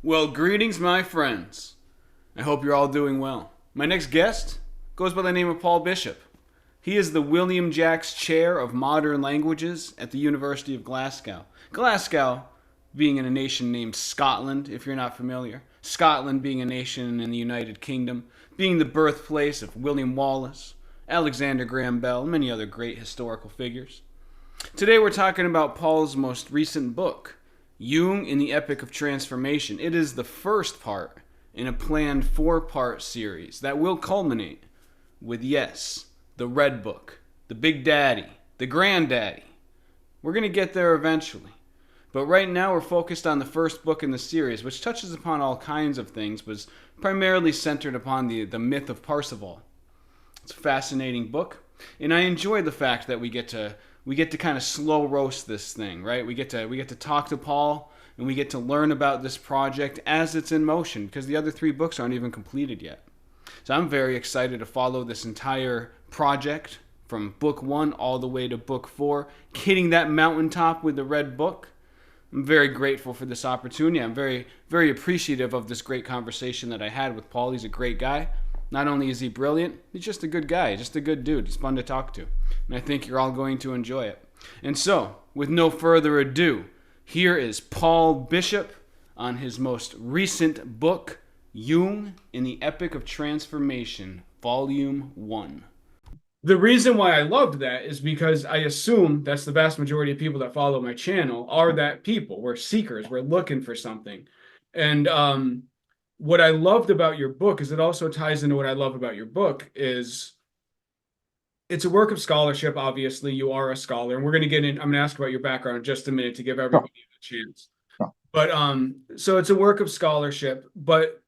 Well, greetings, my friends. I hope you're all doing well. My next guest goes by the name of Paul Bishop. He is the William Jacks Chair of Modern Languages at the University of Glasgow. Glasgow being in a nation named Scotland, if you're not familiar. Scotland being a nation in the United Kingdom, being the birthplace of William Wallace, Alexander Graham Bell, and many other great historical figures. Today we're talking about Paul's most recent book, Jung in the Epic of Transformation. It is the first part in a planned four-part series that will culminate with, yes, the Red Book, the Big Daddy, the Granddaddy. We're going to get there eventually. But right now we're focused on the first book in the series, which touches upon all kinds of things, but is primarily centered upon the myth of Parsifal. It's a fascinating book, and I enjoy the fact that we get to kind of slow roast this thing, right? We get to talk to Paul, and we get to learn about this project as it's in motion, because the other three books aren't even completed yet. So I'm very excited to follow this entire project from book 1 all the way to book 4, hitting that mountaintop with the Red Book. I'm very grateful for this opportunity. I'm very, very appreciative of this great conversation that I had with Paul. He's a great guy. Not only is he brilliant, he's just a good guy, just a good dude. He's fun to talk to. And I think you're all going to enjoy it. And so, with no further ado, here is Paul Bishop on his most recent book, Jung in the Epic of Transformation, Volume 1. The reason why I loved that is because I assume that's the vast majority of people that follow my channel are that people. We're seekers. We're looking for something. And what I loved about your book is it also ties into what I love about your book is it's a work of scholarship. Obviously, you are a scholar, and we're going to get in. I'm going to ask about your background in just a minute to give Sure, everybody a chance. sure. But so it's a work of scholarship. But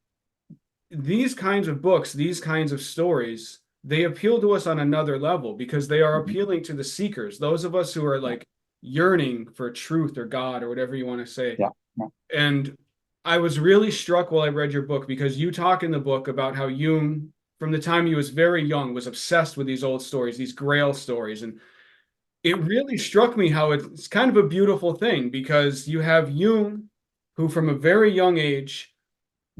these kinds of books, these kinds of stories, they appeal to us on another level because they are Mhm. appealing to the seekers, those of us who are Yeah, like yearning for truth or God or whatever you want to say. yeah, yeah. And I was really struck while I read your book because you talk in the book about how Jung, from the time he was very young, was obsessed with these old stories, these Grail stories. And it really struck me how it's kind of a beautiful thing because you have Jung, who from a very young age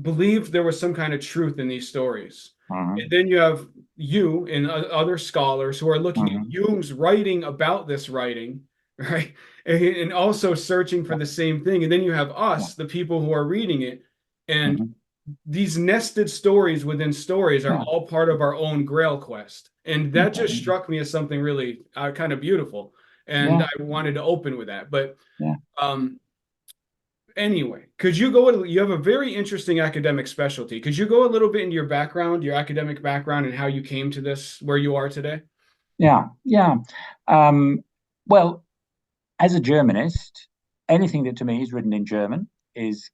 believed there was some kind of truth in these stories. Mhm, And then you have you and other scholars who are looking at mhm. Jung's writing about this writing, right? And also searching for Yeah, the same thing. And then you have yeah. us, the people who are reading it. And Mhm. these nested stories within stories are Yeah, all part of our own Grail quest. And that just mhm. struck me as something really kind of beautiful. And Yeah, I wanted to open with that. But yeah. um, anyway, could you go, you have a very interesting academic specialty. Could you go a little bit into your background, your academic background, and how you came to this, where you are today? Yeah, yeah. Um, well, as a Germanist, anything that to me is written in German is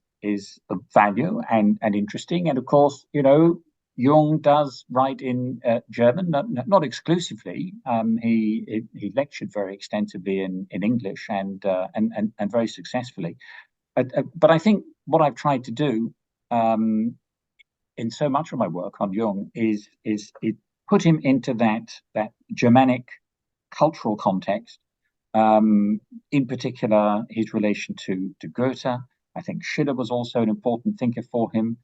of value and interesting. And of course, Jung does write in German, not exclusively. He lectured very extensively in English and very successfully. But I think what I've tried to do um, in so much of my work on Jung is put him into that Germanic cultural context. In particular, his relation to Goethe. I think Schiller was also an important thinker for him.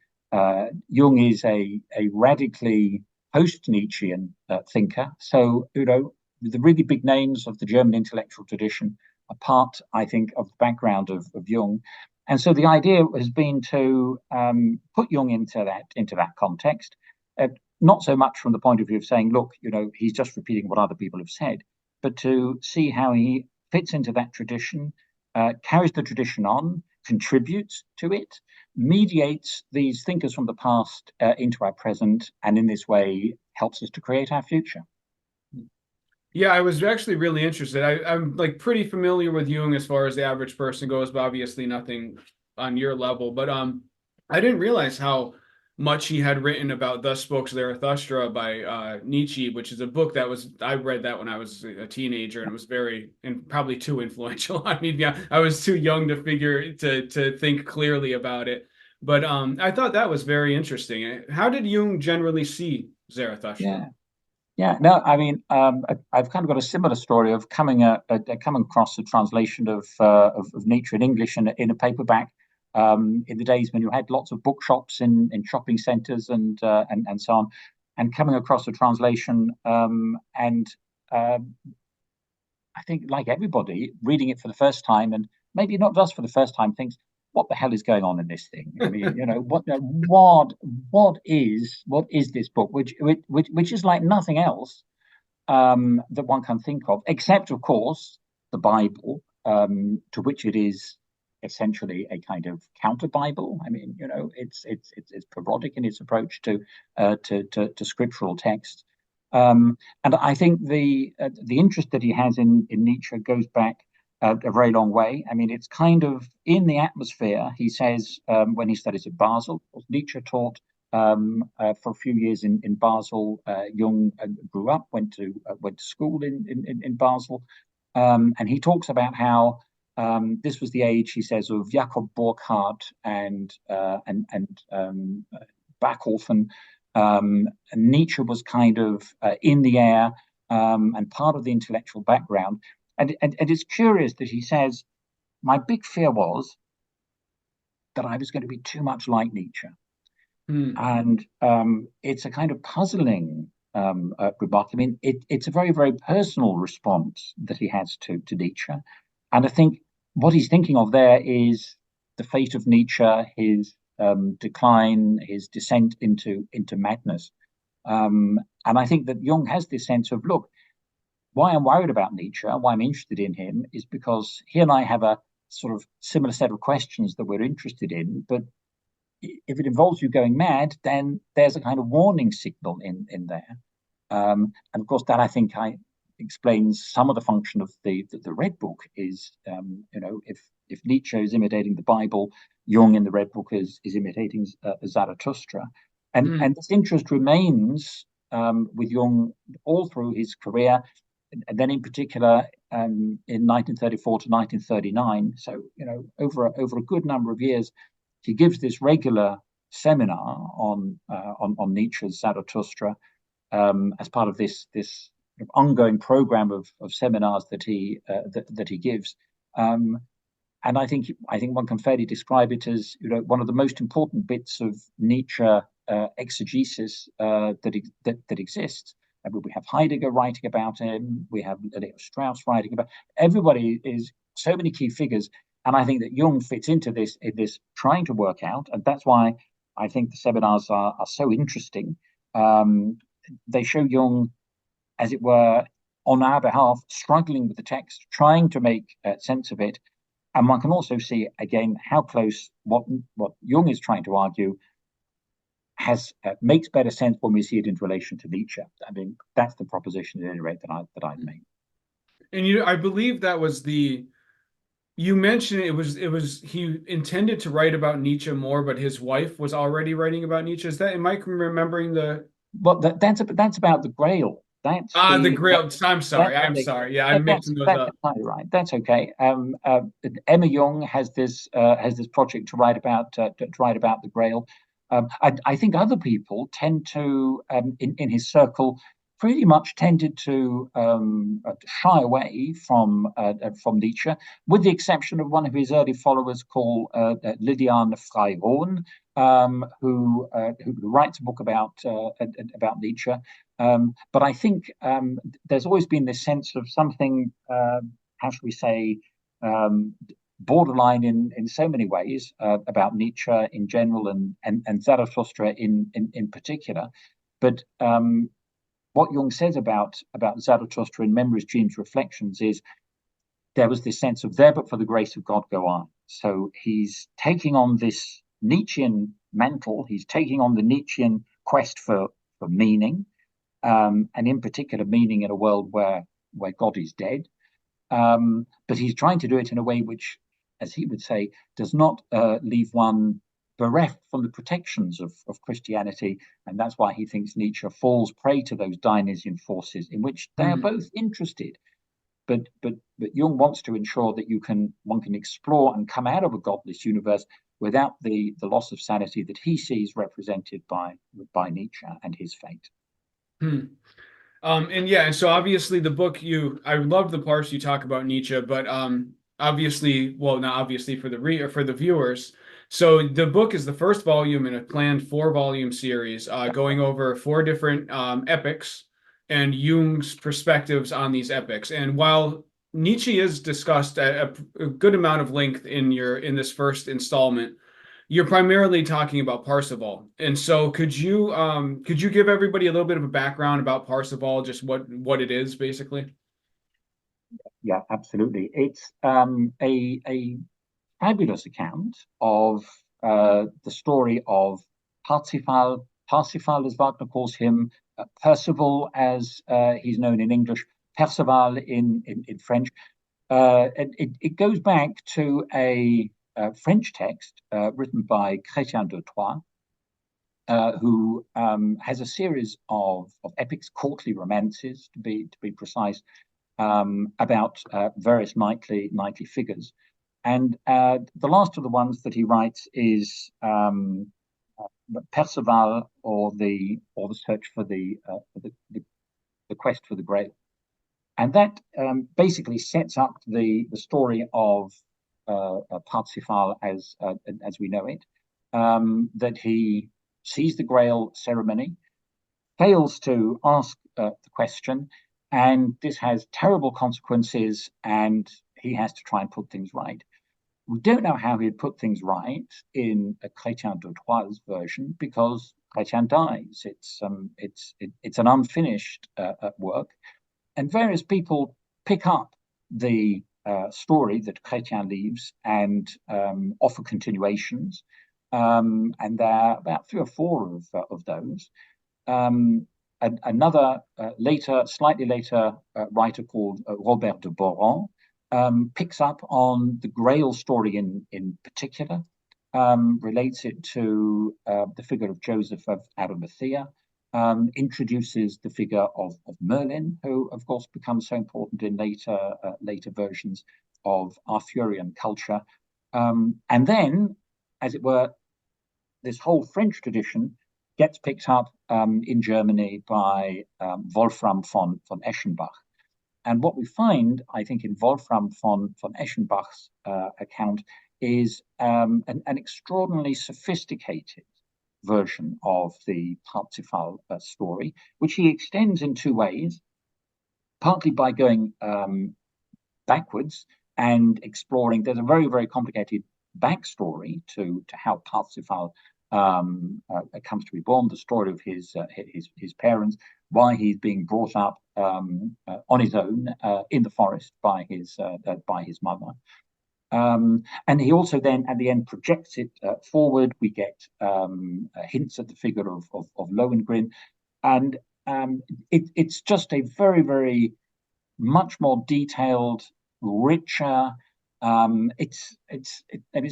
Jung is a radically post-Nietzschean thinker. So, the really big names of the German intellectual tradition are part, I think, of the background of Jung. And so the idea has been to put Jung into that context, not so much from the point of view of saying, look, he's just repeating what other people have said, but to see how he fits into that tradition, carries the tradition on, contributes to it, mediates these thinkers from the past into our present, and in this way helps us to create our future. Yeah, I was actually really interested. I'm like pretty familiar with Jung as far as the average person goes, but obviously nothing on your level. But I didn't realize how much he had written about "Thus Spoke Zarathustra" by Nietzsche, which is a book that was I read that when I was a teenager, and it was very and probably too influential. I mean, yeah, I was too young to figure to think clearly about it. But I thought that was very interesting. How did Jung generally see Zarathustra? Yeah. Yeah, no, I mean, I've kind of got a similar story of coming across a translation of Nietzsche in English in a paperback. in the days when you had lots of bookshops in shopping centres and so on, and coming across a translation and I think, like everybody, reading it for the first time, and maybe not just for the first time, thinks, "What the hell is going on in this thing?" I mean, what is this book, which is like nothing else that one can think of, except, of course, the Bible, to which it is essentially a kind of counter Bible. I mean, it's parodic in its approach to scriptural text. And I think the interest that he has in Nietzsche goes back a very long way. I mean, it's kind of in the atmosphere. He says when he studies at Basel, Nietzsche taught for a few years in Basel. Jung grew up, went to school in Basel, and he talks about how this was the age, he says, of Jakob Burckhardt and Backofen. Nietzsche was kind of in the air and part of the intellectual background. And it's curious that he says, my big fear was that I was going to be too much like Nietzsche. And it's a kind of puzzling remark. I mean, it's a very, very personal response that he has to Nietzsche. And I think what he's thinking of there is the fate of Nietzsche, his decline, his descent into madness. And I think that Jung has this sense of, look, why I'm worried about Nietzsche, why I'm interested in him, is because he and I have a sort of similar set of questions that we're interested in. But if it involves you going mad, then there's a kind of warning signal in there. And of course, that I think explains some of the function of the Red Book is, if Nietzsche is imitating the Bible, Jung in the Red Book is imitating Zarathustra. And this interest remains with Jung all through his career, and then in particular in 1934 to 1939. So, over a good number of years, he gives this regular seminar on Nietzsche's Zarathustra as part of this ongoing program of seminars that he gives. And I think one can fairly describe it as one of the most important bits of Nietzsche exegesis that exists. I mean, we have Heidegger writing about him. We have Leo Strauss writing about. Everybody is so many key figures, and I think that Jung fits into this trying to work out, and that's why I think the seminars are so interesting. They show Jung, as it were, on our behalf, struggling with the text, trying to make sense of it. And one can also see, again, how close what Jung is trying to argue makes better sense when we see it in relation to Nietzsche. I mean, that's the proposition at any rate that I've made. And I believe that was you mentioned it was he intended to write about Nietzsche more, but his wife was already writing about Nietzsche. Am I remembering the? Well, that's about the Grail. That's the Grail. I'm sorry. Yeah, I'm mixing those up. That's right. That's okay. Emma Jung has this project to write about the Grail. I think other people tend to, in his circle, pretty much tended to shy away from Nietzsche, with the exception of one of his early followers called Lydiane Freiron, who writes a book about Nietzsche. But I think there's always been this sense of something, how should we say, borderline in so many ways about Nietzsche in general and Zarathustra in particular. But what Jung says about Zarathustra in Memories, Dreams, Reflections is there was this sense of there, but for the grace of God go on. So he's taking on this Nietzschean mantle. He's taking on the Nietzschean quest for meaning, and in particular meaning in a world where God is dead. But he's trying to do it in a way which, as he would say, does not leave one bereft from the protections of Christianity. And that's why he thinks Nietzsche falls prey to those Dionysian forces in which they are both interested. But Jung wants to ensure that one can explore and come out of a godless universe without the loss of sanity that he sees represented by Nietzsche and his fate. And so obviously the book I love the parts you talk about Nietzsche, but obviously, well, not obviously for the viewers, So the book is the first volume in a planned four-volume series, going over four different epics and Jung's perspectives on these epics. And while Nietzsche is discussed at a good amount of length in this first installment, you're primarily talking about Parsifal. And so could you give everybody a little bit of a background about Parsifal, just what it is basically? Yeah, absolutely. It's a fabulous account of the story of Parsifal. Parsifal, as Wagner calls him, Percival, as he's known in English, Perceval in French. It goes back to a French text written by Chrétien de Troyes, who has a series of epics, courtly romances, to be precise, about various knightly figures. And the last of the ones that he writes is Perceval, or the search the quest for the Grail, and that basically sets up the story of Parsifal as we know it. That he sees the Grail ceremony, fails to ask the question, and this has terrible consequences, and he has to try and put things right. We don't know how he'd put things right in a Chrétien de Troyes version because Chrétien dies. It's an unfinished work, and various people pick up the story that Chrétien leaves and offer continuations. And there are about three or four of those. Another slightly later writer called Robert de Boron picks up on the Grail story in particular, relates it to the figure of Joseph of Arimathea, introduces the figure of Merlin, who of course becomes so important in later versions of Arthurian culture, and then, as it were, this whole French tradition gets picked up in Germany by Wolfram von Eschenbach. And what we find, I think, in Wolfram von Eschenbach's account is an extraordinarily sophisticated version of the Parsifal story, which he extends in two ways, partly by going backwards and exploring. There's a very, very complicated backstory to how Parsifal comes to be born, the story of his parents, why he's being brought up on his own in the forest by his mother. And he also then at the end projects it forward. We get hints at the figure of Lohengrin, and it's just a very, very much more detailed, richer. And it's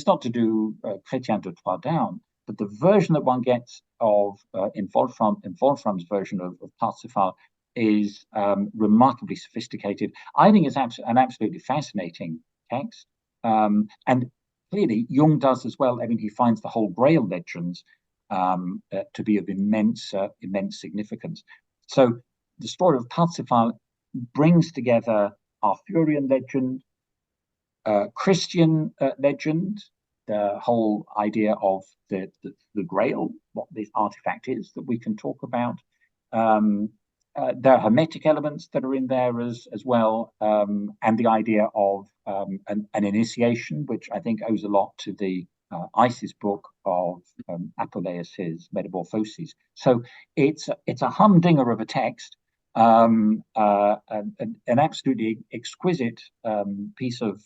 not to do Chrétien de Troyes down, but the version that one gets of in Wolfram's version of Parsifal is remarkably sophisticated. I think it's an absolutely fascinating text, and clearly Jung does as well. I mean, he finds the whole Grail legends to be of immense significance. So the story of Parsifal brings together Arthurian legend, Christian legend, the whole idea of the Grail, what this artifact is that we can talk about. There are hermetic elements that are in there as well, and the idea of an initiation, which I think owes a lot to the Isis book of Apuleius's Metamorphoses. So it's a humdinger of a text, an absolutely exquisite piece of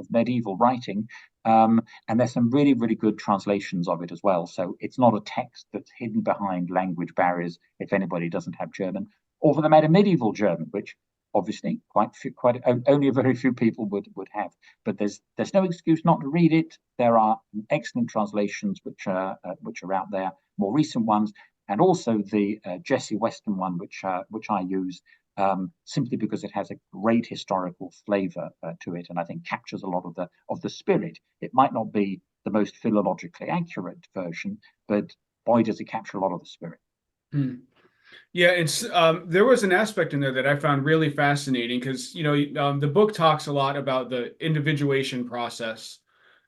medieval writing, and there's some really, really good translations of it as well. So it's not a text that's hidden behind language barriers if anybody doesn't have German, or for the matter, medieval German, which obviously only a very few people would have. But there's no excuse not to read it. There are excellent translations which are out there, more recent ones, and also the Jesse Weston one, which I use simply because it has a great historical flavour to it, and I think captures a lot of the spirit. It might not be the most philologically accurate version, but boy, does it capture a lot of the spirit. Hmm. Yeah, it's there was an aspect in there that I found really fascinating because the book talks a lot about the individuation process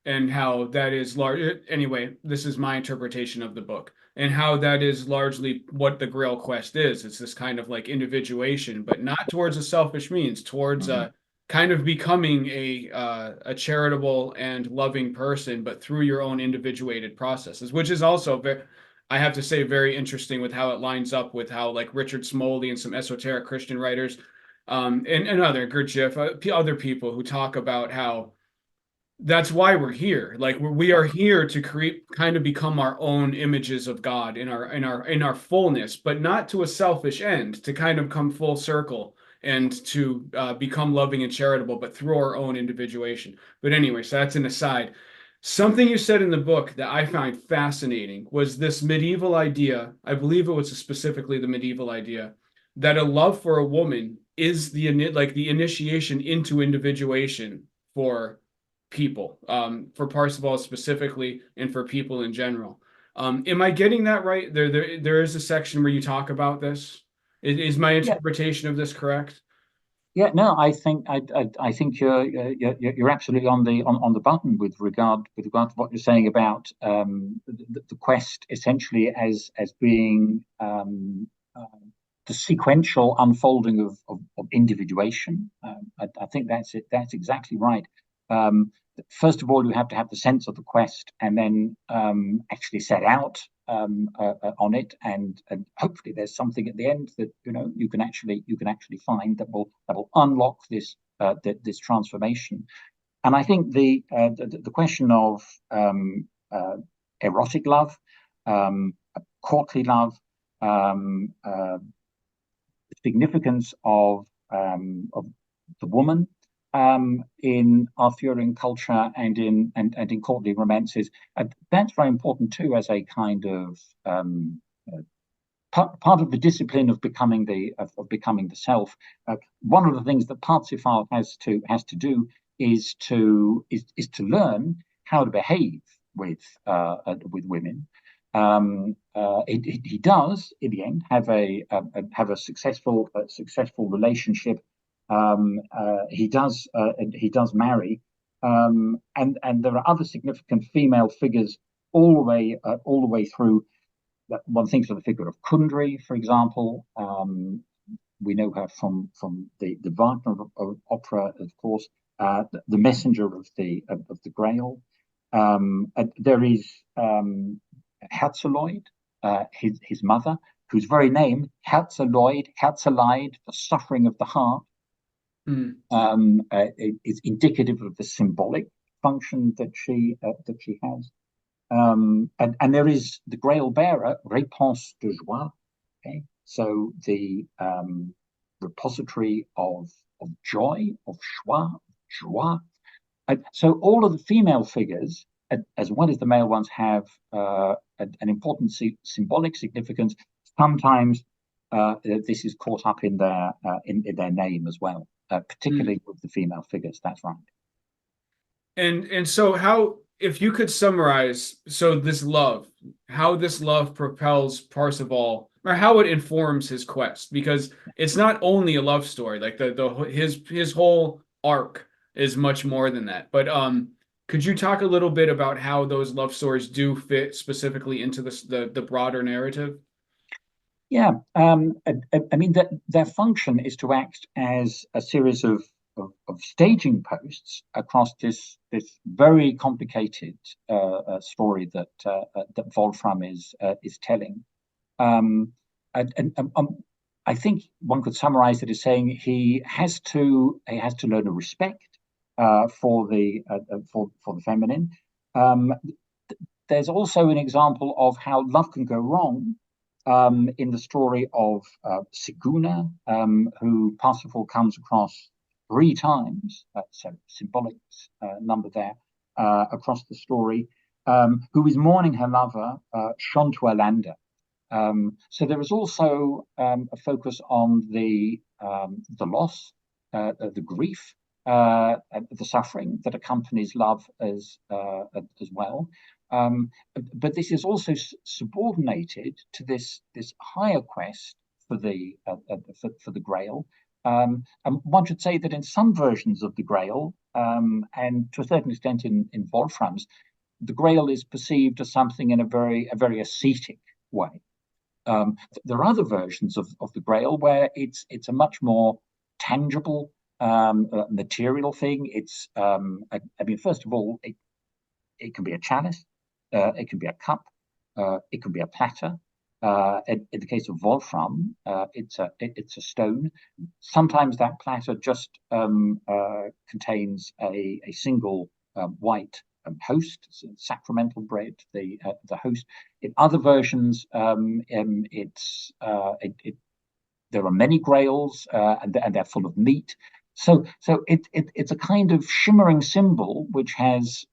and how that is large. Anyway, this is my interpretation of the book, and how that is largely what the Grail quest is. It's this kind of like individuation, but not towards a selfish means, towards Mhm. kind of becoming a charitable and loving person, but through your own individuated processes, which is also very, I have to say, very interesting with how it lines up with how like Richard Smalley and some esoteric Christian writers, and other Gurdjieff, other people who talk about how that's why we're here. Like we Yeah. are here to create, kind of become our own images of God in our fullness, but not to a selfish end, to kind of come full circle and to become loving and charitable, but through our own individuation. But anyway, so that's an aside. Something you said in the book that I find fascinating was this medieval idea. I believe it was specifically the medieval idea that a love for a woman is the initiation into individuation for people, for Parsifal specifically, and for people in general. Am I getting that right? There is a section where you talk about this. Is my Yeah. interpretation of this correct? Yeah, no, I think you're absolutely on the button with regard to what you're saying about the quest essentially as being the sequential unfolding of individuation. I think that's it. That's exactly right. Um, First of all, you have to have the sense of the quest, and then actually set out on it, and hopefully there's something at the end that you can actually find that will unlock this transformation. And I think the question of erotic love, um, courtly love, the significance of the woman in Arthurian culture and in courtly romances. That's very important too, as a kind of uh, part of the discipline of becoming the self. One of the things that Parsifal has to do is to learn how to behave with women. He does in the end have a successful relationship. He does marry, and there are other significant female figures all the way through. One thinks of the figure of Kundry, for example. We know her from the Wagner opera, of course, the messenger of the Grail. There is Herzeloid, his mother, whose very name, Herzelide, the suffering of the heart, Mm. is indicative of the symbolic function that she has. And there is the Grail bearer, Réponse de Joie. Okay, so the repository of joy, of joie. So all of the female figures, as well as the male ones, have an important symbolic significance. Sometimes this is caught up in their name as well, Mm. particularly with the female figures. That's right. And so how, if you could summarize, so how this love propels Parsifal, or how it informs his quest, because it's not only a love story, like his whole arc is much more than that. But could you talk a little bit about how those love stories do fit specifically into the broader narrative? Yeah, I mean that their function is to act as a series of staging posts across this very complicated story that Wolfram is telling. Um, and I think one could summarize it as saying he has to learn a respect for the feminine. Um, there's also an example of how love can go wrong in the story of Siguna, who Parsifal comes across three times, so symbolic number there, across the story, who is mourning her lover, Shontualanda. So there is also a focus on the loss, the grief, the suffering that accompanies love as well. But this is also subordinated to this higher quest for the Grail. And one should say that in some versions of the Grail, and to a certain extent in Wolfram's, the Grail is perceived as something in a very ascetic way. There are other versions of the Grail where it's a much more tangible material thing. I mean, first of all, it can be a chalice, it can be a cup, it can be a platter. In the case of Wolfram, it's a stone. Sometimes that platter just contains a single white host, sacramental bread, the host. In other versions, there are many grails, and they're full of meat. So it's a kind of shimmering symbol which has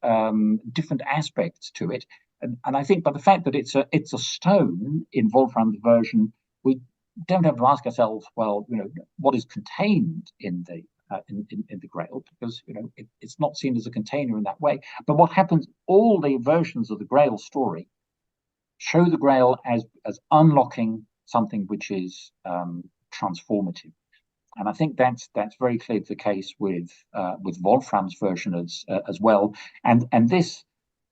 different aspects to it. And I think by the fact that it's a stone in Wolfram's version, we don't have to ask ourselves, well, what is contained in the Grail, because it's not seen as a container in that way. But what happens? All the versions of the Grail story show the Grail as unlocking something which is transformative. And I think that's very clearly the case with Wolfram's version as well. And this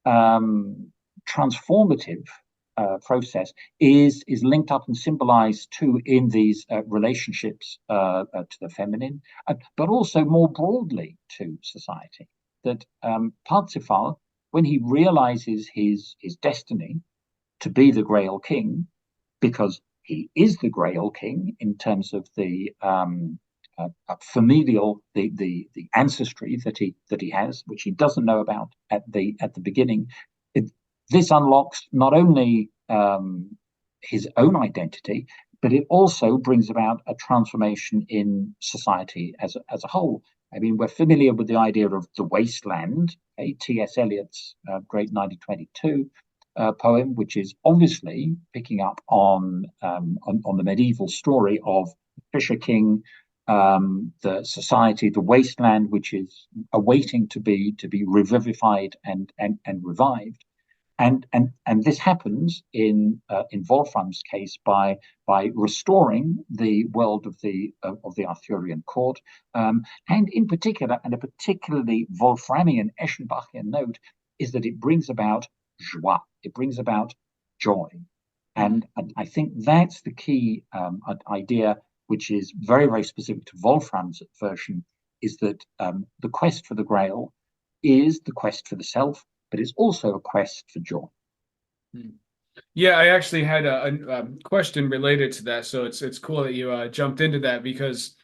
transformative process is linked up and symbolized too in these relationships to the feminine, but also more broadly to society. That Parsifal, when he realizes his destiny to be the Grail King, because he is the Grail King in terms of the familial, the ancestry that he has, which he doesn't know about at the beginning. This unlocks not only his own identity, but it also brings about a transformation in society as a whole. I mean, we're familiar with the idea of the wasteland, T.S. Eliot's great 1922 poem, which is obviously picking up on the medieval story of the Fisher King, the society, the wasteland, which is awaiting to be revivified and revived. And this happens in Wolfram's case by restoring the world of the Arthurian court, and in particular, and a particularly Wolframian Eschenbachian note is that it brings about joie, it brings about joy, and I think that's the key idea, which is very specific to Wolfram's version, is that the quest for the Grail is the quest for the self, but it's also a quest for joy. Yeah, I actually had a question related to that, so it's cool that you jumped into that, because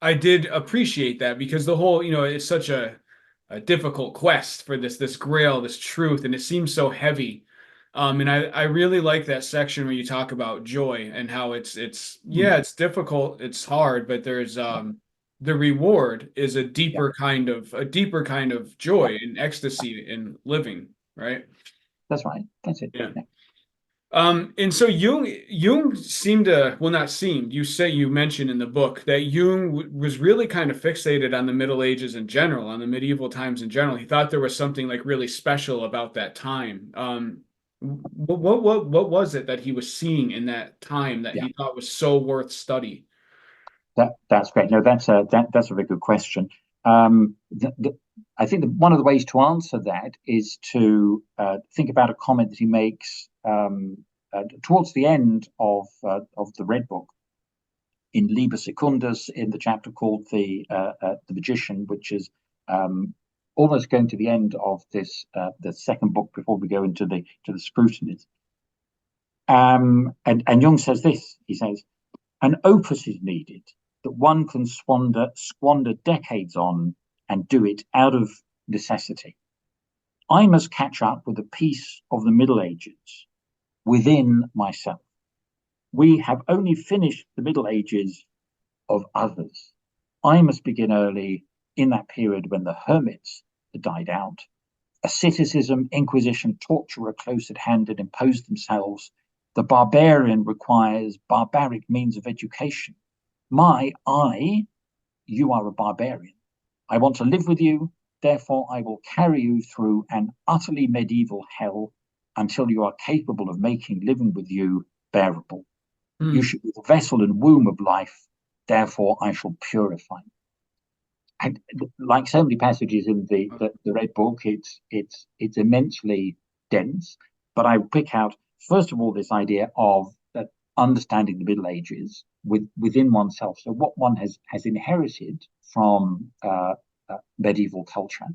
I did appreciate that, because the whole, it's such a difficult quest for this Grail, this truth, and it seems so heavy. And I really like that section where you talk about joy and how it's difficult, it's hard, but there's the reward is a deeper kind of joy and ecstasy in living, right? That's right. That's it. Yeah. And so Jung seemed to, well, not seemed, you mentioned in the book that Jung was really kind of fixated on the Middle Ages in general, on the medieval times in general. He thought there was something like really special about that time. What was it that he was seeing in that time that he thought was so worth study? That's great. No, that's a very good question. I think one of the ways to answer that is to think about a comment that he makes towards the end of the Red Book in Liber Secundus, in the chapter called the Magician, which is almost going to the end of this the second book before we go into the scrutinies. And Jung says this. He says, "An opus is needed that one can squander decades on and do it out of necessity. I must catch up with a piece of the Middle Ages within myself. We have only finished the Middle Ages of others. I must begin early in that period when the hermits had died out. Asceticism, inquisition, torture are close at hand and impose themselves. The barbarian requires barbaric means of education. You are a barbarian. I want to live with you, therefore I will carry you through an utterly medieval hell until you are capable of making living with you bearable. You should be the vessel and womb of life, therefore I shall purify you." and like so many passages in the Red Book, it's immensely dense. But I pick out first of all this idea of understanding the Middle Ages within oneself. So what one has inherited from medieval culture.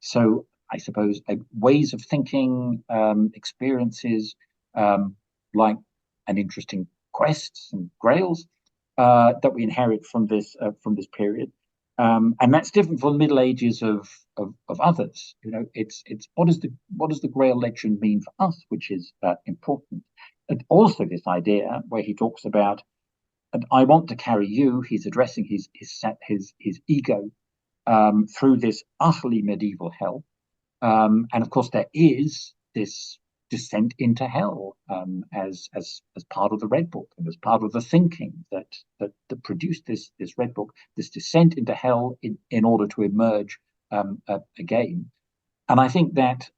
So I suppose ways of thinking, experiences, like an interesting quests and grails that we inherit from this period. And that's different from the Middle Ages of others. You know, it's what does the Grail legend mean for us, which is important. And also this idea where he talks about, and I want to carry you. He's addressing his ego through this utterly medieval hell. And of course, there is this descent into hell as part of the Red Book and as part of the thinking that produced this Red Book, this descent into hell in order to emerge again. And I think that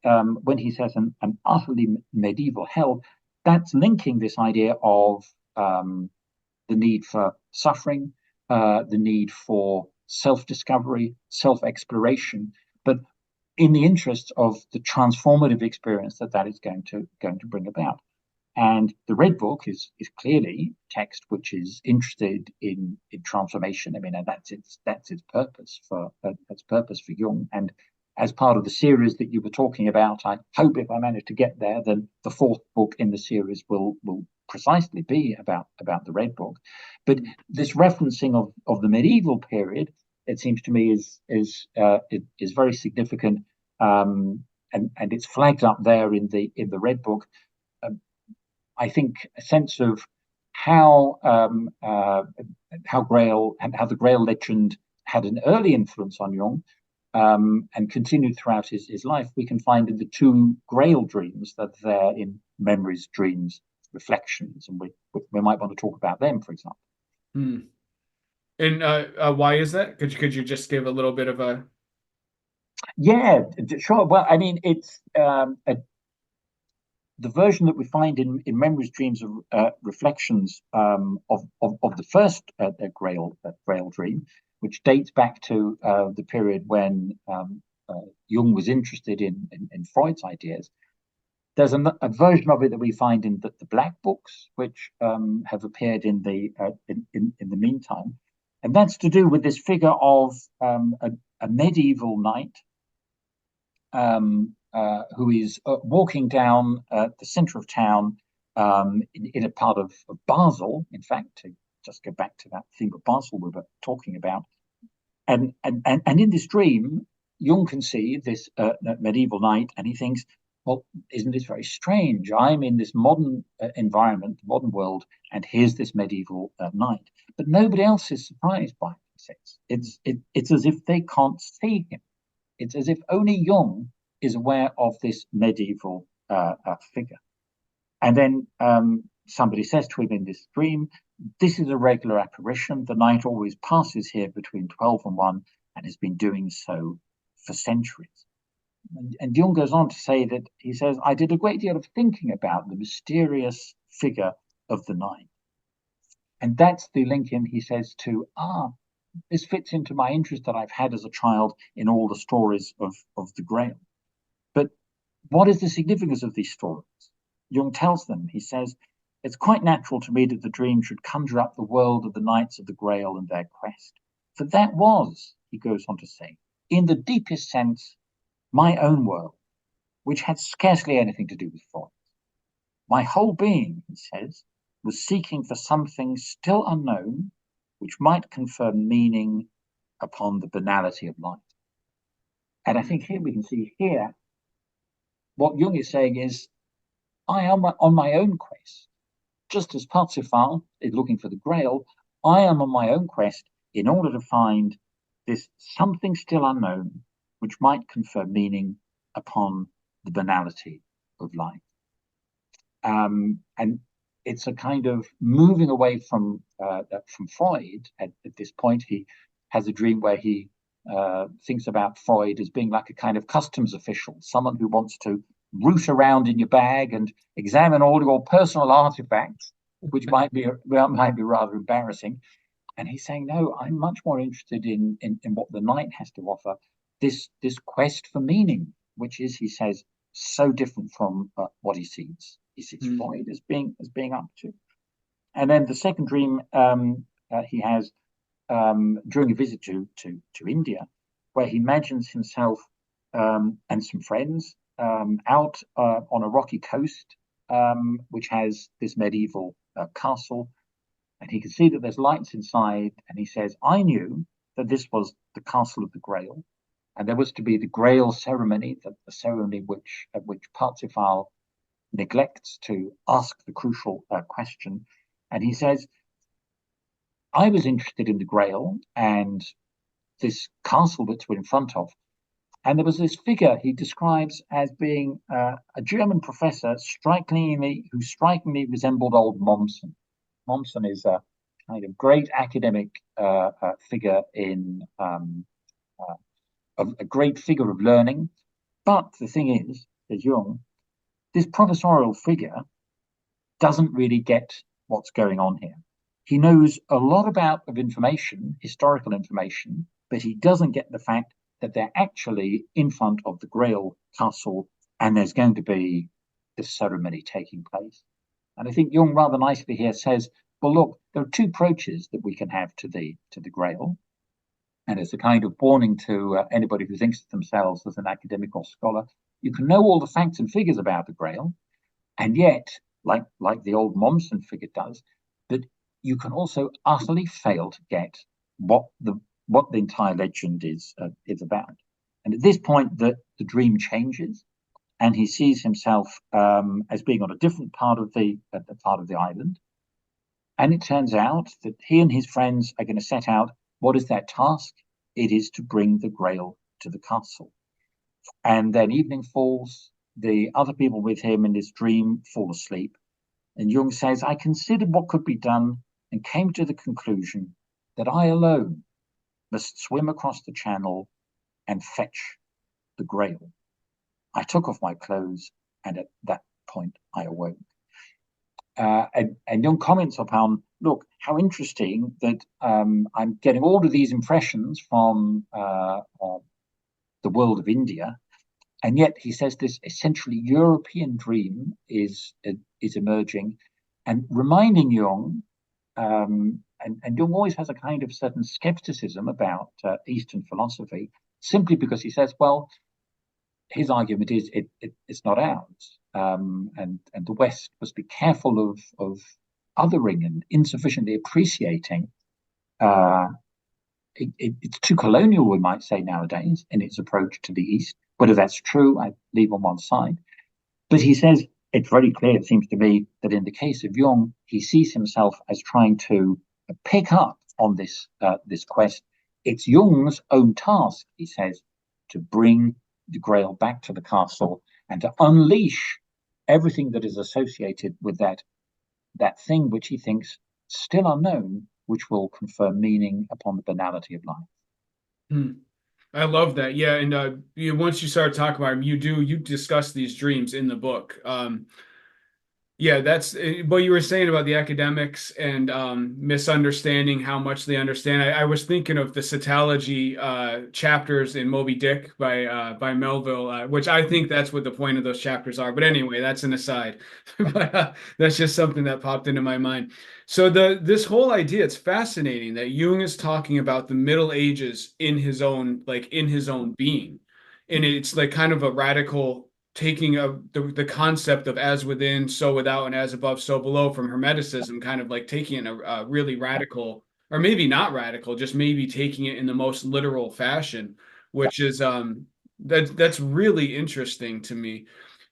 when he says an utterly medieval hell, that's linking this idea of the need for suffering, the need for self-discovery, self-exploration, but in the interest of the transformative experience that is going to bring about. And the Red Book is clearly text which is interested in transformation. I mean, and that's its purpose for Jung. And as part of the series that you were talking about, I hope if I manage to get there, then the fourth book in the series will precisely be about the Red Book. But this referencing of the medieval period, it seems to me is very significant, and it's flagged up there in the Red Book. I think a sense of how Grail and how the Grail legend had an early influence on Jung, and continued throughout his life, we can find in the two Grail dreams that they're in memories, dreams, reflections, and we might want to talk about them, for example. Hmm. And why is that? Could you just give a little bit of a? Yeah, sure. Well, I mean, it's the version that we find in memories, dreams, reflections of the first Grail dream, which dates back to the period when Jung was interested in Freud's ideas. There's a version of it that we find in the Black Books, which have appeared in the meantime, and that's to do with this figure of a medieval knight who is walking down the center of town in a part of Basel. In fact, to just go back to that theme of Basel we were talking about, and in this dream, Jung can see this medieval knight, and he thinks, well, isn't this very strange? I'm in this modern environment, modern world, and here's this medieval knight. But nobody else is surprised by it. It's as if they can't see him. It's as if only Jung is aware of this medieval figure. And then somebody says to him in this dream, this is a regular apparition. The knight always passes here between 12 and 1 and has been doing so for centuries. And Jung goes on to say that he says, I did a great deal of thinking about the mysterious figure of the knight. And that's the link in, he says, to, this fits into my interest that I've had as a child in all the stories of the Grail. But what is the significance of these stories? Jung tells them, he says, it's quite natural to me that the dream should conjure up the world of the Knights of the Grail and their quest. For that was, he goes on to say, in the deepest sense, my own world, which had scarcely anything to do with Freud. My whole being, he says, was seeking for something still unknown, which might confer meaning upon the banality of life. And I think here we can see here, what Jung is saying is, I am on my own quest. Just as Parsifal is looking for the Grail, I am on my own quest in order to find this something still unknown, which might confer meaning upon the banality of life. And it's a kind of moving away from Freud. At this point, he has a dream where he thinks about Freud as being like a kind of customs official, someone who wants to root around in your bag and examine all your personal artifacts, which might be rather embarrassing. And he's saying, no, I'm much more interested in what the night has to offer. This quest for meaning, which is, he says, so different from what he sees. He sees Freud as being up to. And then the second dream he has during a visit to India, where he imagines himself and some friends out on a rocky coast, which has this medieval castle, and he can see that there's lights inside. And he says, "I knew that this was the castle of the Grail, and there was to be the Grail ceremony, the ceremony which Parsifal neglects to ask the crucial question." And he says, I was interested in the Grail and this castle that we're in front of. And there was this figure he describes as being a German professor who strikingly resembled old Mommsen. Mommsen is a kind of great academic figure a great figure of learning. But the thing is, says Jung, this professorial figure doesn't really get what's going on here. He knows a lot of information, historical information, but he doesn't get the fact that they're actually in front of the Grail castle and there's going to be this ceremony taking place. And I think Jung rather nicely here says, well, look, there are two approaches that we can have to the Grail. And it's a kind of warning to anybody who thinks of themselves as an academic or scholar. You can know all the facts and figures about the Grail, and yet, like the old Mommsen figure does, that you can also utterly fail to get what the entire legend is about. And at this point, the dream changes, and he sees himself as being on a different part of the island. And it turns out that he and his friends are going to set out. What is their task? It is to bring the Grail to the castle. And then evening falls. The other people with him in this dream fall asleep. And Jung says, I considered what could be done and came to the conclusion that I alone must swim across the channel and fetch the Grail. I took off my clothes, and at that point I awoke. And Jung comments upon, look, how interesting that I'm getting all of these impressions from the world of India, and yet he says this essentially European dream is emerging, and reminding Jung, and Jung always has a kind of certain skepticism about Eastern philosophy, simply because he says, well, his argument is it's not ours, and the West must be careful of othering and insufficiently appreciating. It's too colonial, we might say nowadays, in its approach to the East. Whether that's true, I leave on one side. But he says it's very clear, it seems to me, that in the case of Jung, he sees himself as trying to pick up on this quest. It's Jung's own task, he says, to bring the Grail back to the castle and to unleash everything that is associated with that thing which he thinks still unknown, which will confer meaning upon the banality of life. I love that. Yeah, and once you start talking about them, you discuss these dreams in the book. Yeah, that's what you were saying about the academics and misunderstanding how much they understand. I was thinking of the cetology chapters in Moby Dick by Melville, which I think that's what the point of those chapters are. But anyway, that's an aside. But that's just something that popped into my mind. So this whole idea, it's fascinating that Jung is talking about the Middle Ages in his own being, and it's like kind of a radical taking the concept of as within, so without, and as above, so below from Hermeticism, kind of like taking a really radical, or maybe not radical, just maybe taking it in the most literal fashion, which is that's really interesting to me.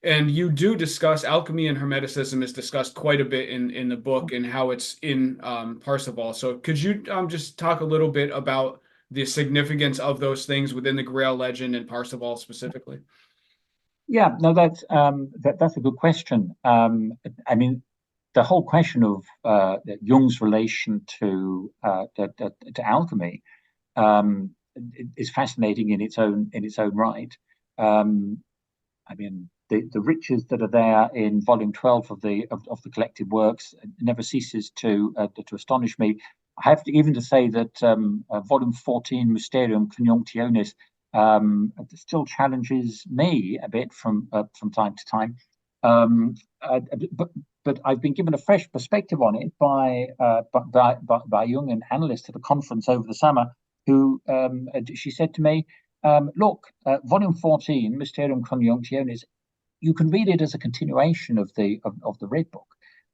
And you do discuss alchemy and Hermeticism is discussed quite a bit in the book and how it's in Parsifal. So could you just talk a little bit about the significance of those things within the Grail legend and Parsifal specifically? Yeah, no, that's a good question. I mean, the whole question of Jung's relation to alchemy is fascinating in its own right. I mean, the riches that are there in volume 12 of the collected works never ceases to astonish me. I have to even to say that volume 14, Mysterium Conjunctionis, still challenges me a bit from time to time. Um, uh, but but I've been given a fresh perspective on it by Jung, an analyst at a conference over the summer, who she said to me, "Look, volume 14, Mysterium Conjunctionis, you can read it as a continuation of the Red Book."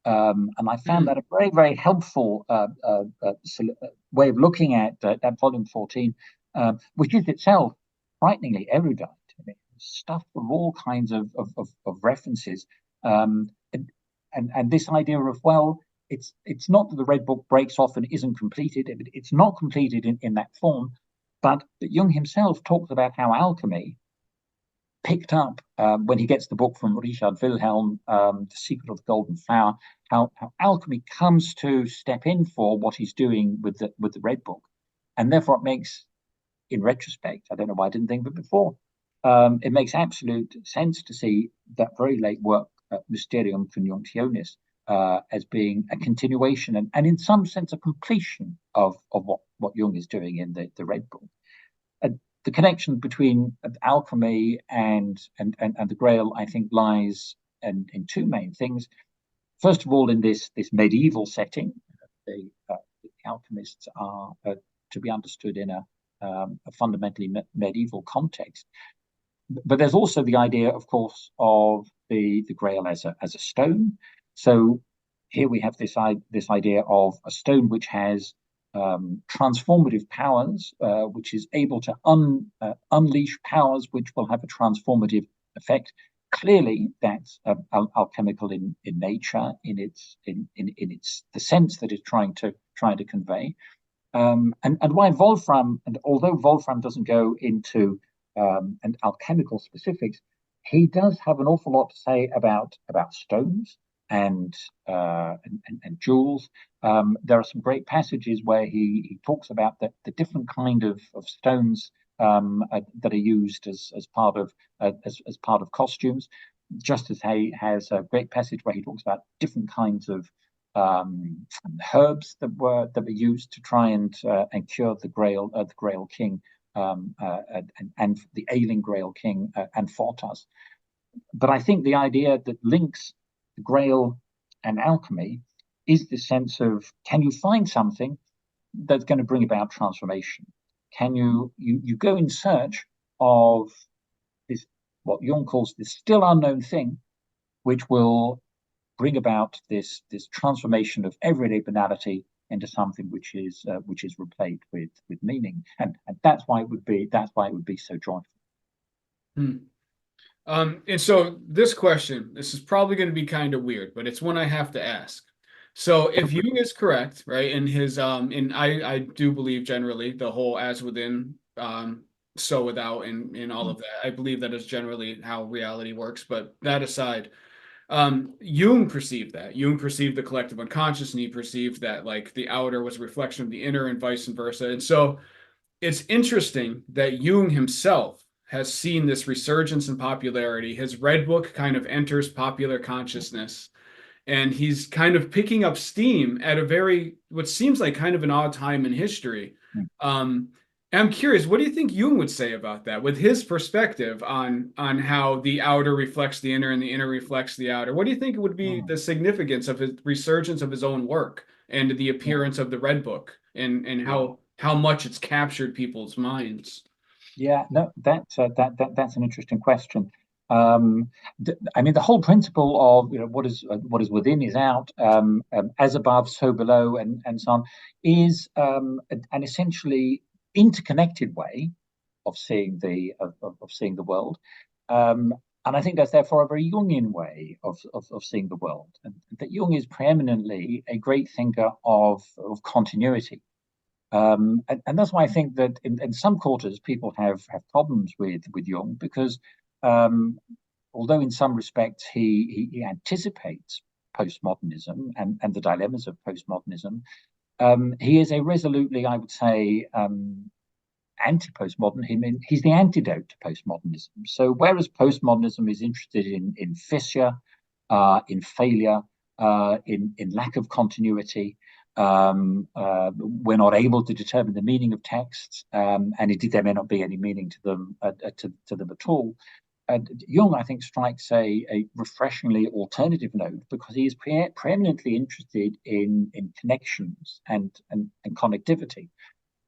And I found that a very, very helpful way of looking at volume 14, which is itself frighteningly erudite. I mean, stuff of all kinds of references. Um, and this idea of, well, it's not that the Red Book breaks off and isn't completed. It's not completed in that form, but that Jung himself talks about how alchemy picked up when he gets the book from Richard Wilhelm, The Secret of the Golden Flower, how alchemy comes to step in for what he's doing with the Red Book. And therefore it makes, in retrospect, I don't know why I didn't think of it before, it makes absolute sense to see that very late work, Mysterium Conjunctionis, as being a continuation and in some sense a completion of what Jung is doing in the Red Book. The connection between alchemy and the Grail, I think, lies in two main things. First of all, in this medieval setting, the alchemists are to be understood in a fundamentally medieval context. But there's also the idea, of course, of the Grail as a stone. So here we have this idea of a stone which has transformative powers, which is able to unleash powers which will have a transformative effect. Clearly, that's alchemical in nature, in its the sense that it's trying to convey. And why Wolfram, and although Wolfram doesn't go into and alchemical specifics, he does have an awful lot to say about stones and jewels. There are some great passages where he talks about the different kind of stones that are used as part of costumes. Just as he has a great passage where he talks about different kinds of herbs that were used to try and cure the Grail King, and the ailing Grail King and Fortas. But I think the idea that links the Grail and alchemy is the sense of, can you find something that's going to bring about transformation? Can you go in search of this, what Jung calls this still unknown thing, which will bring about this transformation of everyday banality into something which is replete with meaning, and that's why it would be so joyful. And so this is probably going to be kind of weird, but it's one I have to ask. So if Jung is correct, right, in his and I do believe generally the whole as within, so without, and all of that, I believe that is generally how reality works. But that aside, Jung perceived that. Jung perceived the collective unconscious, and he perceived that like the outer was a reflection of the inner and vice versa. And so it's interesting that Jung himself has seen this resurgence in popularity. His Red Book kind of enters popular consciousness, and he's kind of picking up steam at what seems like kind of an odd time in history. I'm curious, what do you think Jung would say about that, with his perspective on how the outer reflects the inner and the inner reflects the outer? What do you think would be the significance of his resurgence of his own work and the appearance of the Red Book, and how much it's captured people's minds? Yeah, no, that's an interesting question. I mean, the whole principle of what is within is out, as above, so below, and so on, is an essentially interconnected way of seeing the world, and I think that's therefore a very Jungian way of seeing the world, and that Jung is preeminently a great thinker of continuity. And that's why I think that in some quarters people have problems with Jung, because although in some respects he anticipates postmodernism and the dilemmas of postmodernism, he is a resolutely, I would say, anti-postmodern. He's the antidote to postmodernism. So whereas postmodernism is interested in fissure, in failure, in lack of continuity, We're not able to determine the meaning of texts, and indeed there may not be any meaning to them to them at all. Jung, I think, strikes a refreshingly alternative note because he is preeminently interested in connections and connectivity.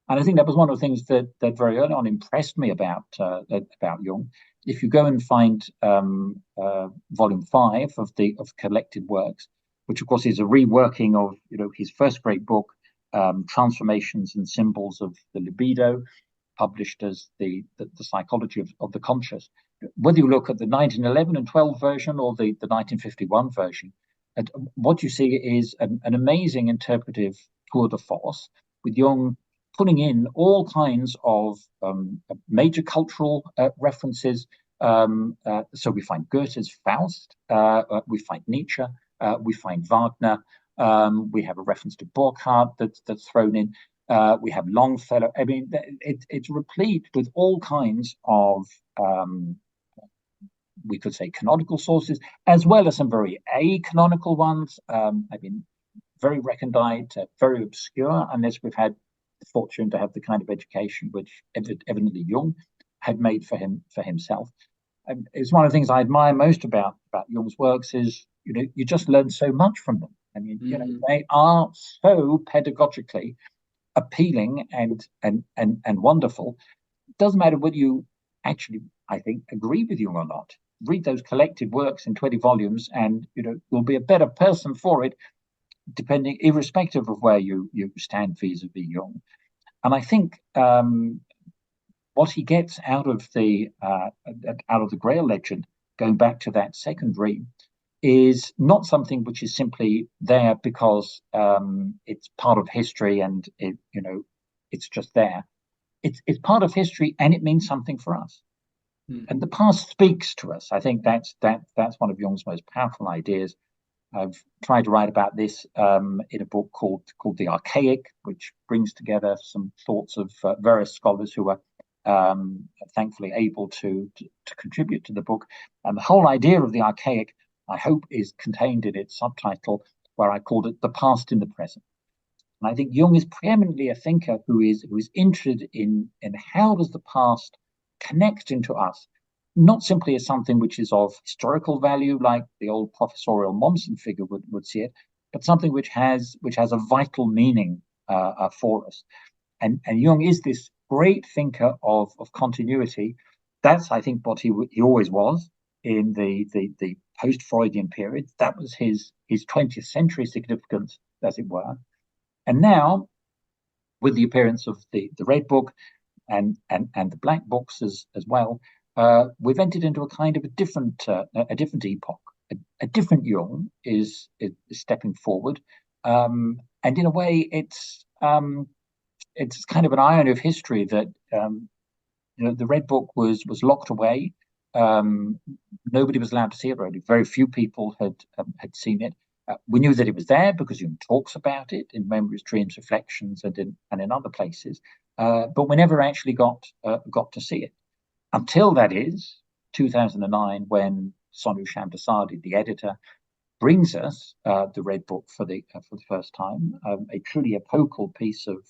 And I think that was one of the things that very early on impressed me about Jung. If you go and find volume 5 of collected works, which of course is a reworking of his first great book, Transformations and Symbols of the Libido, published as the Psychology of the Conscious. Whether you look at the 1911 and 12 version or the 1951 version, what you see is an amazing interpretive tour de force with Jung putting in all kinds of major cultural references. So we find Goethe's Faust, we find Nietzsche, we find Wagner, we have a reference to Burckhardt that's thrown in. We have Longfellow. I mean, it's replete with all kinds of, we could say, canonical sources, as well as some very acanonical ones. I mean, very recondite, very obscure, unless we've had the fortune to have the kind of education which evidently Jung had made for himself. It's one of the things I admire most about Jung's works is, you just learn so much from them. I mean, they are so pedagogically appealing and wonderful. It doesn't matter whether you actually, I think, agree with Jung or not. Read those collected works in 20 volumes and you'll be a better person for it, irrespective of where you stand vis-a-vis Jung. And I think what he gets out of the Grail legend, going back to that second dream, is not something which is simply there because it's part of history and it's just there. It's part of history and it means something for us. And the past speaks to us. I think that's one of Jung's most powerful ideas. I've tried to write about this in a book called The Archaic, which brings together some thoughts of various scholars who were thankfully able to contribute to the book. And the whole idea of The Archaic, I hope, is contained in its subtitle, where I called it The Past in the Present. And I think Jung is preeminently a thinker who is interested in how does the past connect into us, not simply as something which is of historical value, like the old professorial Mommsen figure would see it, but something which has a vital meaning for us. And Jung is this great thinker of continuity. That's, I think, what he always was in the post-Freudian period. That was his 20th century significance, as it were. And now, with the appearance of the Red Book and the Black Books as well, we've entered into a kind of a different epoch. A different Jung is stepping forward, and in a way, it's kind of an irony of history that the Red Book was locked away. Nobody was allowed to see it, or very few people had seen it. We knew that it was there because Jung talks about it in Memories, Dreams, Reflections, and in other places, but we never actually got to see it until, that is, 2009, when Sonu Shamdasani, the editor, brings us the Red Book for the first time, a truly epochal piece of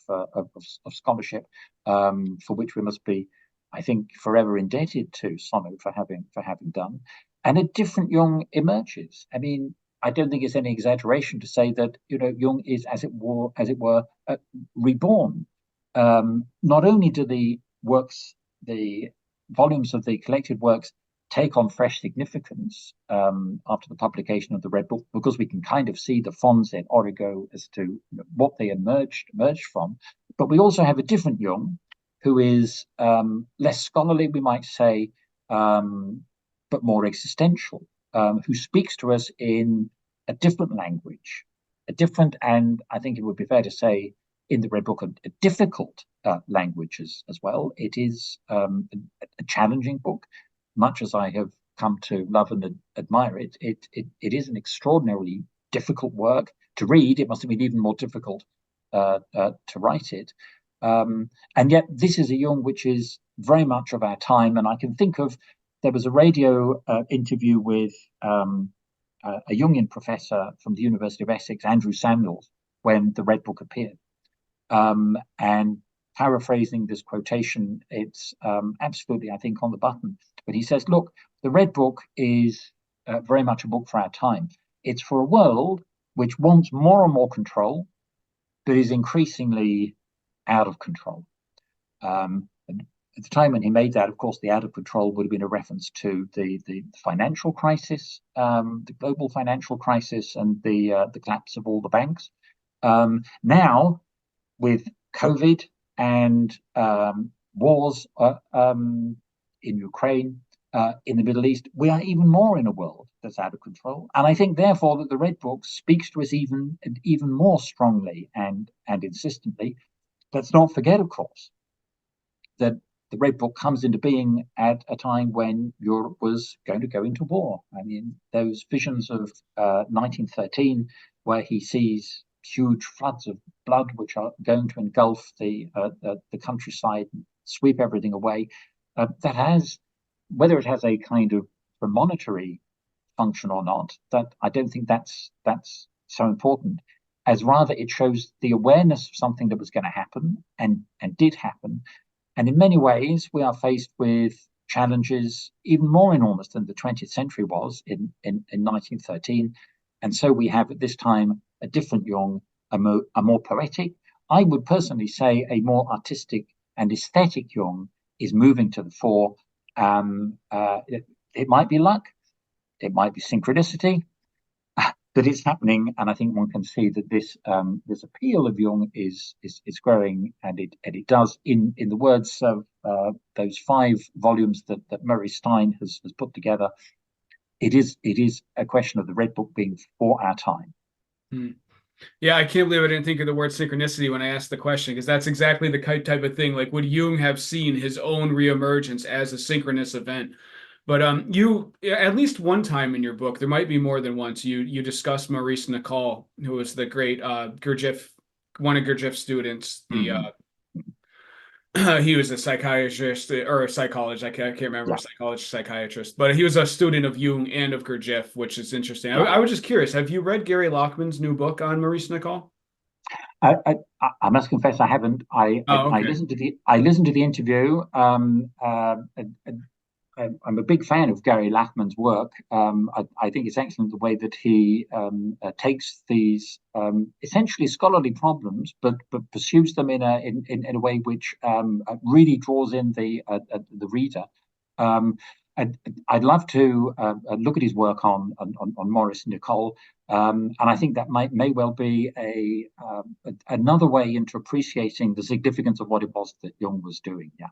scholarship, for which we must be, I think, forever indebted to Sonu for having done. And a different Jung emerges. I mean, I don't think it's any exaggeration to say that Jung is, as it were, reborn. Not only do the volumes of the collected works take on fresh significance after the publication of the Red Book, because we can kind of see the fonds in Origo as to what they emerged from. But we also have a different Jung who is less scholarly, we might say, but more existential, who speaks to us in a different language, and I think it would be fair to say, in the Red Book, a difficult language as well. It is a challenging book. Much as I have come to love and admire it, it is an extraordinarily difficult work to read. It must have been even more difficult to write it. And yet this is a Jung which is very much of our time. And I can think of, there was a radio interview with a Jungian professor from the University of Essex, Andrew Samuels, when the Red Book appeared. And paraphrasing this quotation, it's absolutely, I think, on the button. But he says, look, the Red Book is very much a book for our time. It's for a world which wants more and more control, but is increasingly out of control. At the time when he made that, of course, the out of control would have been a reference to the financial crisis, the global financial crisis, and the collapse of all the banks. Now, with COVID and wars in Ukraine, in the Middle East, we are even more in a world that's out of control. And I think, therefore, that the Red Book speaks to us even more strongly and insistently. Let's not forget, of course, that the Red Book comes into being at a time when Europe was going to go into war. I mean, those visions of 1913, where he sees huge floods of blood which are going to engulf the countryside and sweep everything away, that has, whether it has a kind of premonitory function or not, that I don't think that's so important, as rather it shows the awareness of something that was going to happen and did happen. And in many ways, we are faced with challenges even more enormous than the 20th century was in 1913. And so we have at this time a different Jung, a more poetic, I would personally say a more artistic and aesthetic Jung is moving to the fore. It might be luck, it might be synchronicity, but it's happening, and I think one can see that this appeal of Jung is growing, and it does, in the words of those 5 volumes that Murray Stein has put together. It is a question of the Red Book being for our time. Yeah, I can't believe I didn't think of the word synchronicity when I asked the question, because that's exactly the type of thing. Like, would Jung have seen his own reemergence as a synchronous event? But you, at least one time in your book, there might be more than once, you discuss Maurice Nicole, who was the great Gurdjieff, one of Gurdjieff's students. He was a psychiatrist or a psychologist. I can't remember, Yeah. psychologist, psychiatrist, but he was a student of Jung and of Gurdjieff, which is interesting. I was just curious. Have you read Gary Lachman's new book on Maurice Nicole? I must confess I haven't. Okay. I listened to the interview. I'm a big fan of Gary Lachman's work. I think it's excellent the way that he takes these essentially scholarly problems, but pursues them in a way which really draws in the reader. I'd love to look at his work on Maurice Nicole, and I think that may well be another way into appreciating the significance of what it was that Jung was doing. Yeah.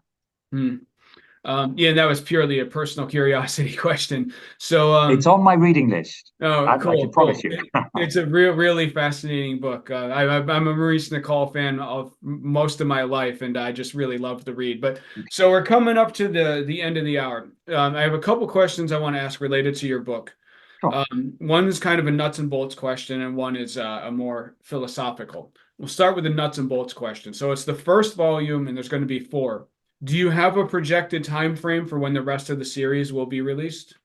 Yeah, that was purely a personal curiosity question. So it's on my reading list. Oh, cool! I can promise you. It's a really fascinating book. I'm a Maurice Nicole fan of most of my life, and I just really love the read. But so we're coming up to the end of the hour. I have a couple questions I want to ask related to your book. Sure. One is kind of a nuts and bolts question, and one is a more philosophical. We'll start with the nuts and bolts question. So it's the first volume, and there's going to be 4. Do you have a projected time frame for when the rest of the series will be released?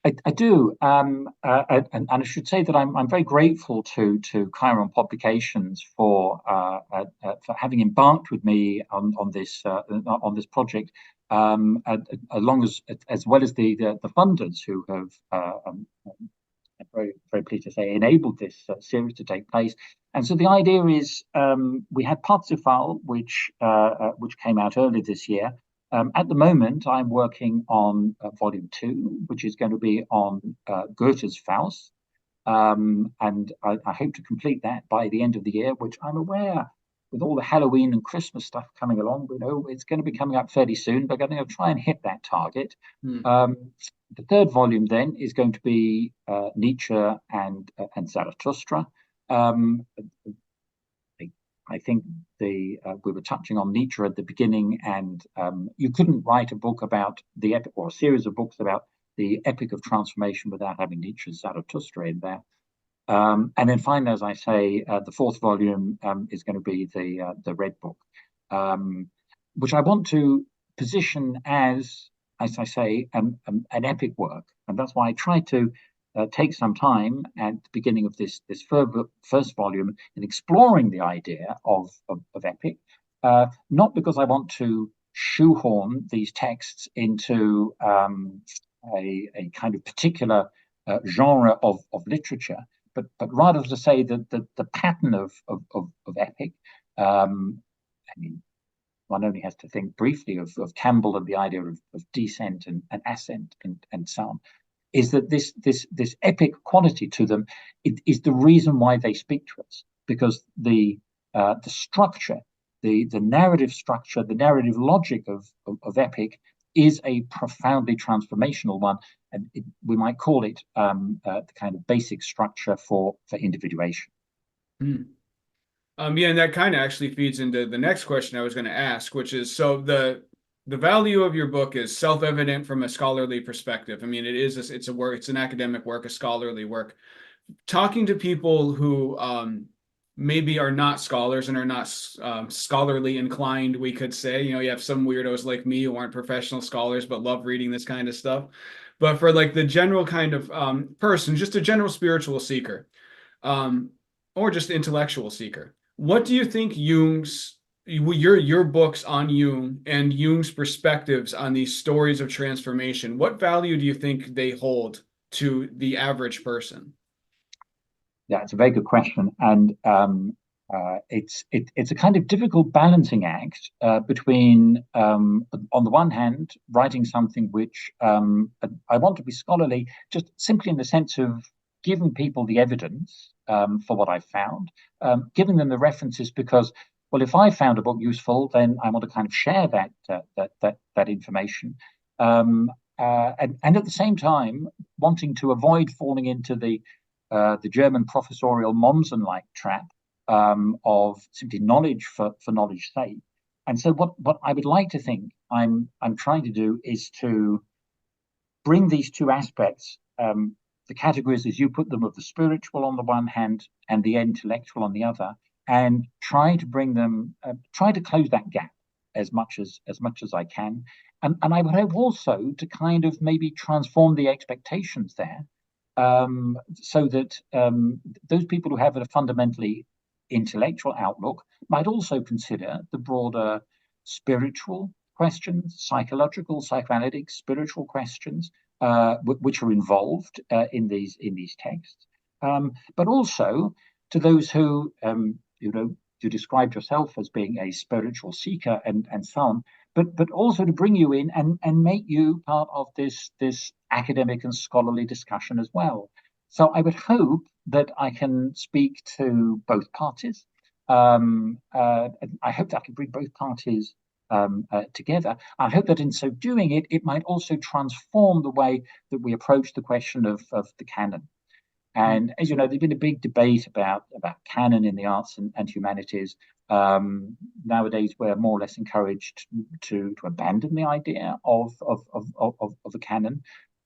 I do, and I should say that I'm very grateful to Chiron Publications for having embarked with me on this project, along as well as the funders who have I'm very pleased to say enabled this series to take place. And so the idea is we had Parzifal, which came out early this year. At the moment, I'm working on volume 2, which is going to be on Goethe's Faust. And I hope to complete that by the end of the year, which I'm aware, with all the Halloween and Christmas stuff coming along, it's going to be coming up fairly soon, but I'm going to try and hit that target. The 3rd volume then is going to be Nietzsche and Zarathustra. I think we were touching on Nietzsche at the beginning, and you couldn't write a book about the epic, or a series of books about the epic of transformation, without having Nietzsche's Zarathustra in there. And then finally, as I say, the 4th volume is going to be the Red Book, which I want to position as I say, an epic work, and that's why I try to take some time at the beginning of this first volume in exploring the idea of epic, not because I want to shoehorn these texts into a kind of particular genre of literature, but rather to say that the pattern of epic, I mean, one only has to think briefly of Campbell and the idea of descent and ascent and so on, is that this epic quality to them is the reason why they speak to us, because the structure, the narrative structure, the narrative logic of epic is a profoundly transformational one, and we might call it the kind of basic structure for individuation. Mm. Yeah, and that kind of actually feeds into the next question I was going to ask, which is, so the value of your book is self-evident from a scholarly perspective. I mean, it's a work, it's an academic work, a scholarly work. Talking to people who maybe are not scholars and are not scholarly inclined, we could say, you have some weirdos like me who aren't professional scholars but love reading this kind of stuff. But for like the general kind of person, just a general spiritual seeker, um, or just intellectual seeker, what do you think your books on Jung and Jung's perspectives on these stories of transformation, what value do you think they hold to the average person? Yeah, it's a very good question, and it's a kind of difficult balancing act between, on the one hand, writing something which I want to be scholarly, just simply in the sense of giving people the evidence for what I found, giving them the references, because, well, if I found a book useful, then I want to kind of share that information, and at the same time wanting to avoid falling into the German professorial Mommsen-like trap of simply knowledge for knowledge's sake. And so, what I would like to think I'm trying to do is to bring these two aspects, the categories as you put them, of the spiritual on the one hand and the intellectual on the other, and try to bring them, try to close that gap as much as I can. And I would hope also to kind of maybe transform the expectations there, so that those people who have a fundamentally intellectual outlook might also consider the broader spiritual questions, psychological, psychoanalytic, spiritual questions, which are involved in these texts. But also to those who, you described yourself as being a spiritual seeker and so on, but also to bring you in and make you part of this academic and scholarly discussion as well. So I would hope that I can speak to both parties. I hope that I can bring both parties together. I hope that in so doing it might also transform the way that we approach the question of the canon. And as you know, there's been a big debate about canon in the arts and humanities. Nowadays, we're more or less encouraged to abandon the idea of a canon.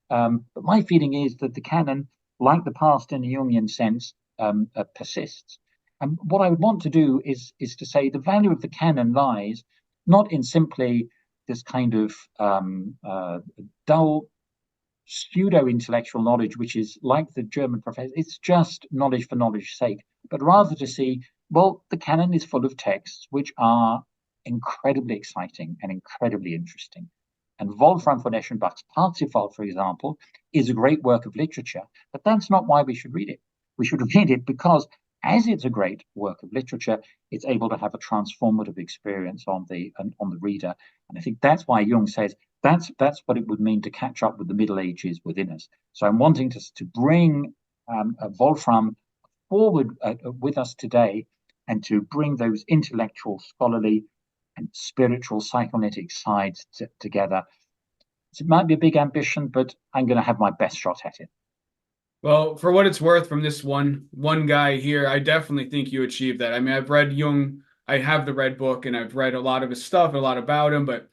But my feeling is that the canon, like the past in a Jungian sense, persists. And what I would want to do is to say the value of the canon lies not in simply this kind of dull pseudo-intellectual knowledge, which is like the German professor, it's just knowledge for knowledge's sake, but rather to see, well, the canon is full of texts which are incredibly exciting and incredibly interesting. And Wolfram von Eschenbach's Parsifal, for example, is a great work of literature, but that's not why we should read it. We should read it because, as it's a great work of literature, it's able to have a transformative experience on the reader. And I think that's why Jung says that's what it would mean to catch up with the Middle Ages within us. So I'm wanting to bring Wolfram forward with us today, and to bring those intellectual, scholarly, and spiritual, psychoanalytic sides together. So it might be a big ambition, but I'm going to have my best shot at it. Well, for what it's worth, from this one guy here, I definitely think you achieved that. I mean, I've read Jung, I have the red book, and I've read a lot of his stuff, a lot about him, but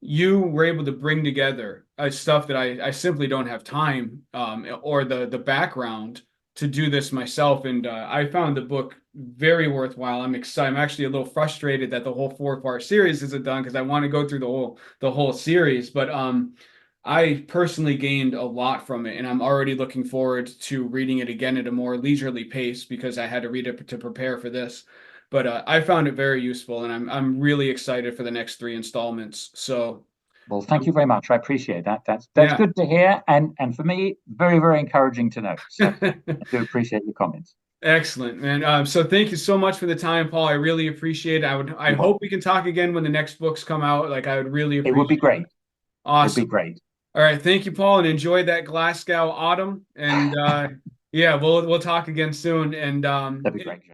you were able to bring together stuff that I simply don't have time or the background to do this myself. And I found the book very worthwhile. I'm excited. I'm actually a little frustrated that the whole 4-part series isn't done, because I want to go through the whole series. But I personally gained a lot from it, and I'm already looking forward to reading it again at a more leisurely pace because I had to read it to prepare for this. But I found it very useful, and I'm really excited for the next three installments. So Well, thank you very much. I appreciate that. That's yeah. good to hear, and for me, very, very encouraging to know. So I do appreciate your comments. Excellent, man. So thank you so much for the time, Paul. I really appreciate it. I You're hope welcome. we can talk again when the next books come out. Like I would really It would be appreciate it. great. It'd be Awesome. great. All right, thank you, Paul, and enjoy that Glasgow autumn. And yeah, we'll talk again soon. And That'd be great.